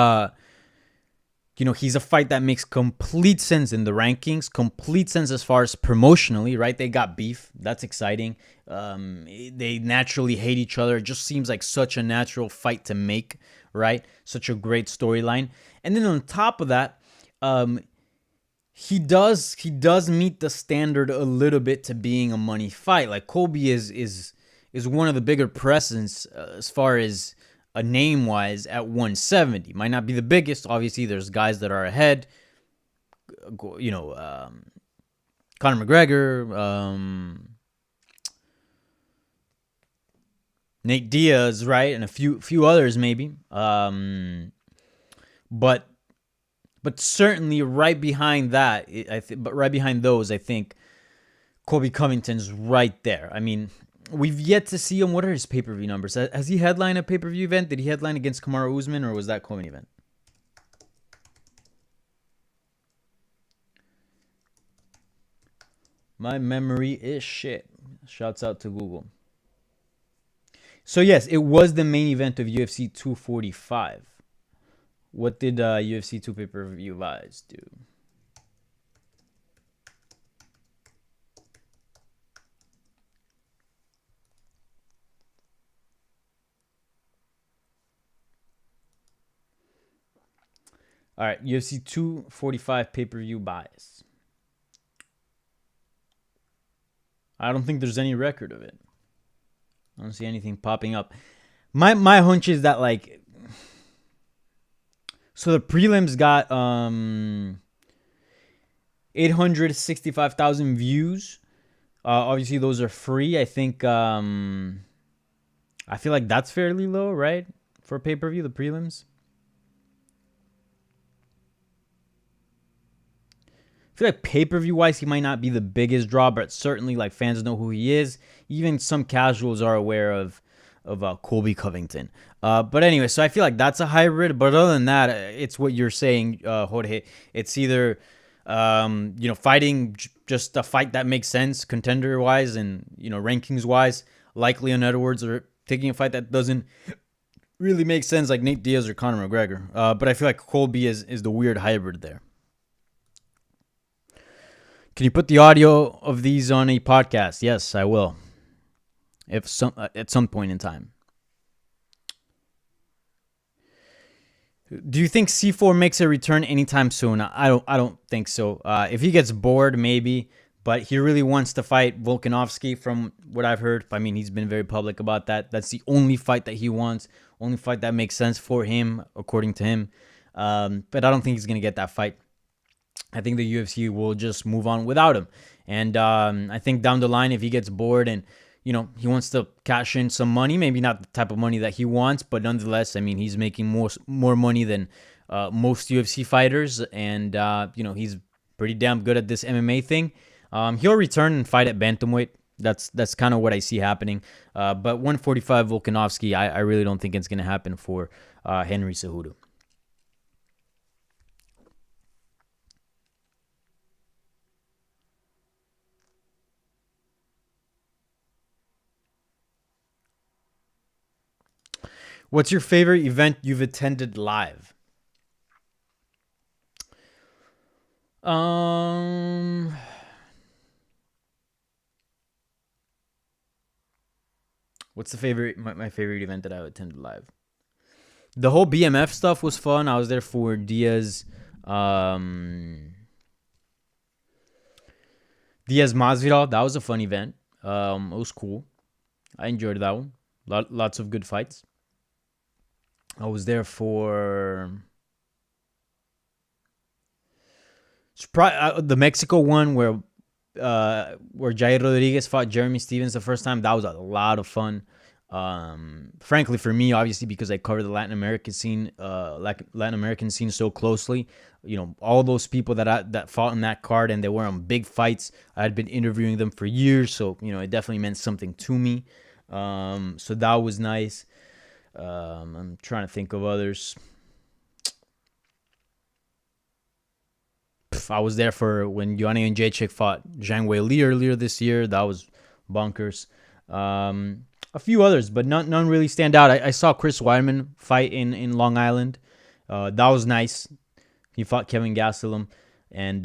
he's a fight that makes complete sense in the rankings, complete sense as far as promotionally, right? They got beef. That's exciting. They naturally hate each other. It just seems like such a natural fight to make, right? Such a great storyline. And then on top of that, he does meet the standard a little bit to being a money fight. Like Colby is one of the bigger presence as far as a name-wise at 170. Might not be the biggest. Obviously, there's guys that are ahead. Conor McGregor, Nate Diaz, right, and a few others maybe. But certainly right behind that, right behind those, I think Colby Covington's right there. I mean, we've yet to see him. What are his pay-per-view numbers? Has he headlined a pay-per-view event? Did he headline against Kamaru Usman, or was that co-main event? My memory is shit. Shouts out to Google. So yes, it was the main event of UFC 245. What did UFC 2 pay-per-view buys do? All right, UFC 245 pay-per-view buys. I don't think there's any record of it. I don't see anything popping up. My hunch is that, like, so the prelims got 865,000 views. Obviously, those are free. I think I feel like that's fairly low, right? For pay-per-view, the prelims. I feel like pay-per-view wise, he might not be the biggest draw, but certainly like fans know who he is. Even some casuals are aware of Colby Covington. But anyway, so I feel like that's a hybrid. But other than that, it's what you're saying, Jorge. It's either fighting just a fight that makes sense contender wise and rankings wise, like Leon Edwards, or taking a fight that doesn't really make sense like Nate Diaz or Conor McGregor. But I feel like Colby is the weird hybrid there. Can you put the audio of these on a podcast? Yes, I will. At some point in time. Do you think C4 makes a return anytime soon? I don't think so. If he gets bored, maybe, but he really wants to fight Volkanovski from what I've heard. I mean, he's been very public about that. That's the only fight that he wants, only fight that makes sense for him, according to him. But I don't think he's going to get that fight. I think the UFC will just move on without him. And I think down the line, if he gets bored and, he wants to cash in some money, maybe not the type of money that he wants, but nonetheless, I mean, he's making more money than most UFC fighters. And, he's pretty damn good at this MMA thing. He'll return and fight at bantamweight. That's kind of what I see happening. But 145 Volkanovski, I really don't think it's going to happen for Henry Cejudo. What's your favorite event you've attended live? What's my favorite event that I've attended live? The whole BMF stuff was fun. I was there for Diaz Masvidal. That was a fun event. It was cool. I enjoyed that one. Lots of good fights. I was there for the Mexico one where Jair Rodriguez fought Jeremy Stevens the first time. That was a lot of fun. Frankly, for me, obviously, because I cover the Latin American scene so closely, all those people that fought in that card and they were on big fights, I had been interviewing them for years, so it definitely meant something to me. So that was nice. I'm trying to think of others. I was there for when Joanna and Jacek fought Zhang Wei Li earlier this year. That was bonkers. A few others, but none really stand out. I saw Chris Weidman fight in Long Island. That was nice. He fought Kevin Gastelum, and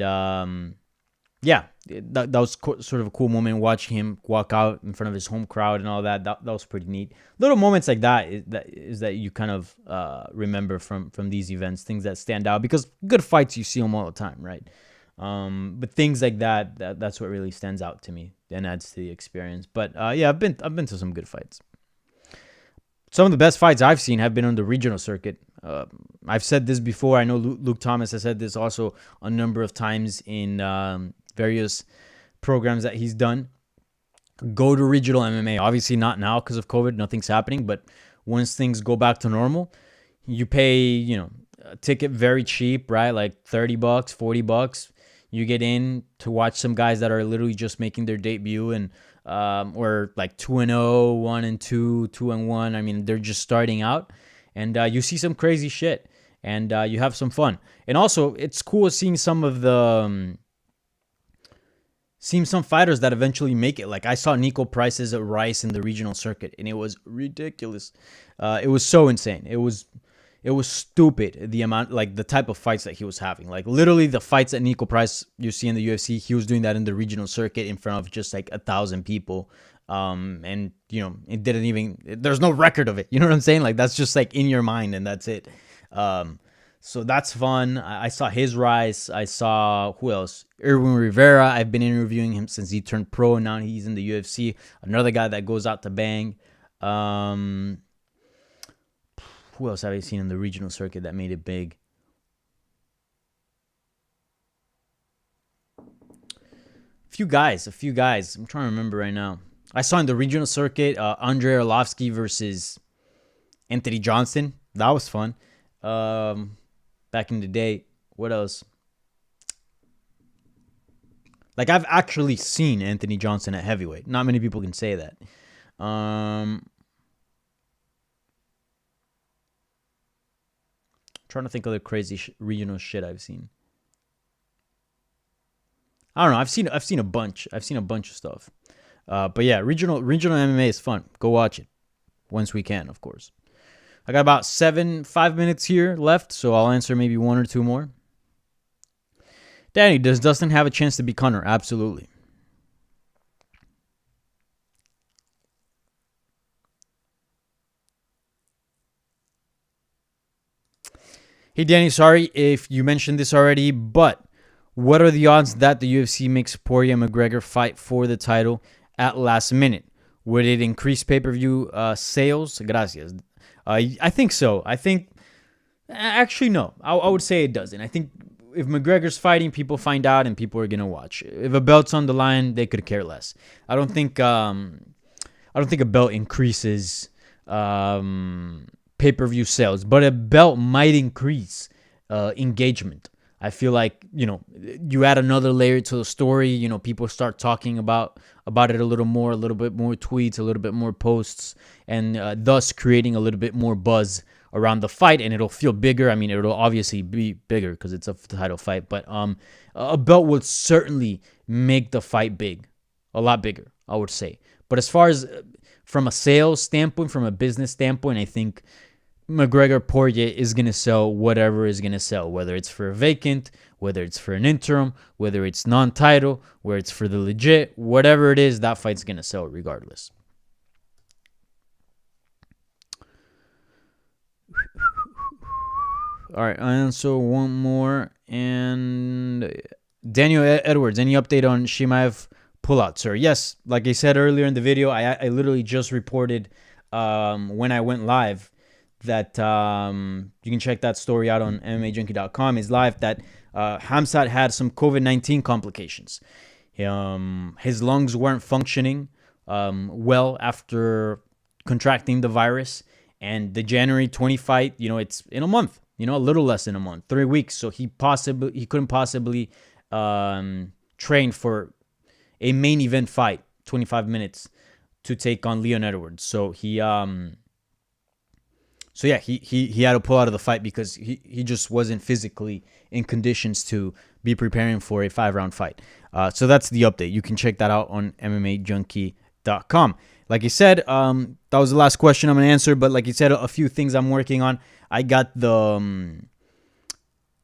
yeah, that was sort of a cool moment watching him walk out in front of his home crowd and all that. That was pretty neat. Little moments like that is that you kind of remember from these events, things that stand out, because good fights you see them all the time, right? But things like that's what really stands out to me and adds to the experience. But yeah, I've been to some good fights. Some of the best fights I've seen have been on the regional circuit. I've said this before. I know Luke Thomas has said this also a number of times in various programs that he's done. Go to regional MMA. Obviously not now because of COVID. Nothing's happening. But once things go back to normal, you pay, a ticket very cheap, right? Like $30, $40. You get in to watch some guys that are literally just making their debut and or like 2-0, 1-2, 2-1. I mean, they're just starting out, and you see some crazy shit, and you have some fun. And also, it's cool seeing some of the seeing some fighters that eventually make it. Like I saw Nico Price's Rice in the regional circuit, and it was ridiculous. It was so insane. It was stupid, the amount, like the type of fights that he was having. Like literally the fights that Nico Price you see in the UFC, he was doing that in the regional circuit in front of just like 1,000 people. And it didn't even, there's no record of it. You know what I'm saying? Like that's just like in your mind and that's it. So that's fun. I saw his rise. I saw, who else? Irwin Rivera. I've been interviewing him since he turned pro and now he's in the UFC. Another guy that goes out to bang. Who else have I seen in the regional circuit that made it big? A few guys. I'm trying to remember right now. I saw in the regional circuit Andrei Arlovsky versus Anthony Johnson. That was fun. Back in the day. What else? Like I've actually seen Anthony Johnson at heavyweight. Not many people can say that. Trying to think of the crazy regional shit I've seen. I don't know. I've seen a bunch. I've seen a bunch of stuff. But yeah, regional MMA is fun. Go watch it once we can, of course. I got about 5 minutes here left, so I'll answer maybe one or two more. Danny, does Dustin have a chance to be Conor? Absolutely. Hey, Danny, sorry if you mentioned this already, but what are the odds that the UFC makes Poirier McGregor fight for the title at last minute? Would it increase pay-per-view sales? Gracias. I think so. Actually, no. I would say it doesn't. I think if McGregor's fighting, people find out and people are going to watch. If a belt's on the line, they could care less. I don't think a belt increases pay-per-view sales, but a belt might increase engagement. I feel like, you add another layer to the story, people start talking about it a little bit more tweets, a little bit more posts, and thus creating a little bit more buzz around the fight, and it'll feel bigger. I mean, it'll obviously be bigger because it's a title fight, but a belt would certainly make the fight big, a lot bigger, I would say. But as far as from a sales standpoint, from a business standpoint, I think McGregor Poirier is going to sell whatever is going to sell, whether it's for a vacant, whether it's for an interim, whether it's non-title, whether it's for the legit, whatever it is, that fight's going to sell regardless. All right, and so one more. And Daniel Edwards, any update on Chimaev pullout, sir? Yes, like I said earlier in the video, I literally just reported when I went live that you can check that story out on MMAJunkie.com. Is live that Khamzat had some COVID-19 complications. His lungs weren't functioning well after contracting the virus. And the January 20 fight, it's in a month, a little less than a month, 3 weeks. So he couldn't possibly train for a main event fight, 25 minutes, to take on Leon Edwards. So he had to pull out of the fight because he just wasn't physically in conditions to be preparing for a 5-round fight. So that's the update. You can check that out on MMAJunkie.com. Like I said, that was the last question I'm going to answer. But like you said, a few things I'm working on. I got the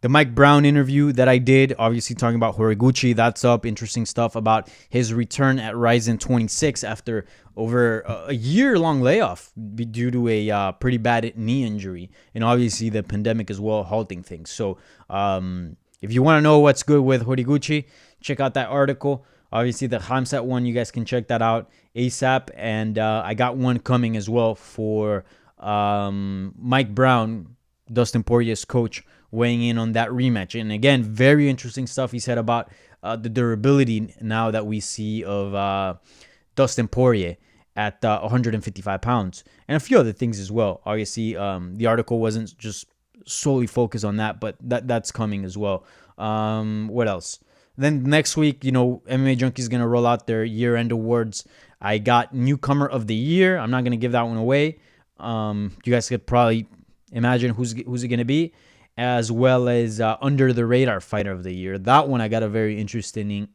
Mike Brown interview that I did, obviously talking about Horiguchi. That's up. Interesting stuff about his return at Ryzen 26 after over a year-long layoff due to a pretty bad knee injury. And obviously the pandemic as well halting things. So if you want to know what's good with Horiguchi, check out that article. Obviously the Khamzat one, you guys can check that out ASAP. And I got one coming as well for Mike Brown, Dustin Poirier's coach, weighing in on that rematch. And again, very interesting stuff he said about the durability now that we see of Dustin Poirier at 155 pounds. And a few other things as well. Obviously, the article wasn't just solely focused on that, but that's coming as well. What else? Then next week, MMA Junkie is going to roll out their year-end awards. I got Newcomer of the Year. I'm not going to give that one away. You guys could probably imagine who's it going to be, as well as Under the Radar Fighter of the Year. That one I got a very interesting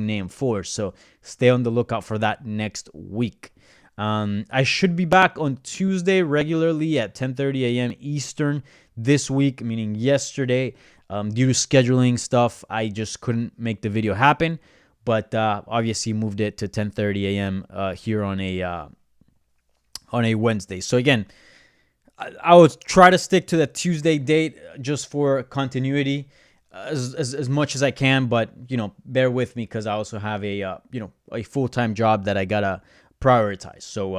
name for, so stay on the lookout for that next week. I should be back on Tuesday regularly at 10:30 a.m. Eastern this week, meaning yesterday. Due to scheduling stuff, I just couldn't make the video happen, but obviously moved it to 10:30 a.m. Here on a Wednesday. So again, I will try to stick to the Tuesday date just for continuity as much as I can, but bear with me because I also have a full-time job that I gotta prioritize. So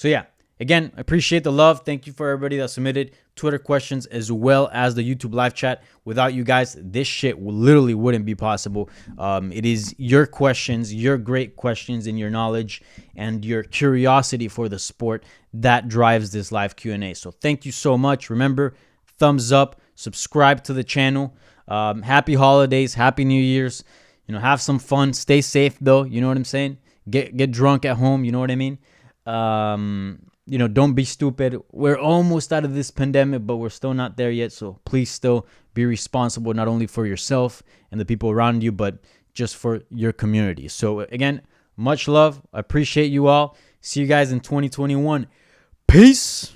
yeah. Again, I appreciate the love. Thank you for everybody that submitted Twitter questions as well as the YouTube live chat. Without you guys, this shit literally wouldn't be possible. It is your questions, your great questions, and your knowledge and your curiosity for the sport that drives this live Q&A. So thank you so much. Remember, thumbs up, subscribe to the channel. Happy holidays, happy New Year's. Have some fun. Stay safe though. You know what I'm saying? Get drunk at home. You know what I mean? Don't be stupid. We're almost out of this pandemic, but we're still not there yet. So please still be responsible, not only for yourself and the people around you, but just for your community. So again, much love. I appreciate you all. See you guys in 2021. Peace.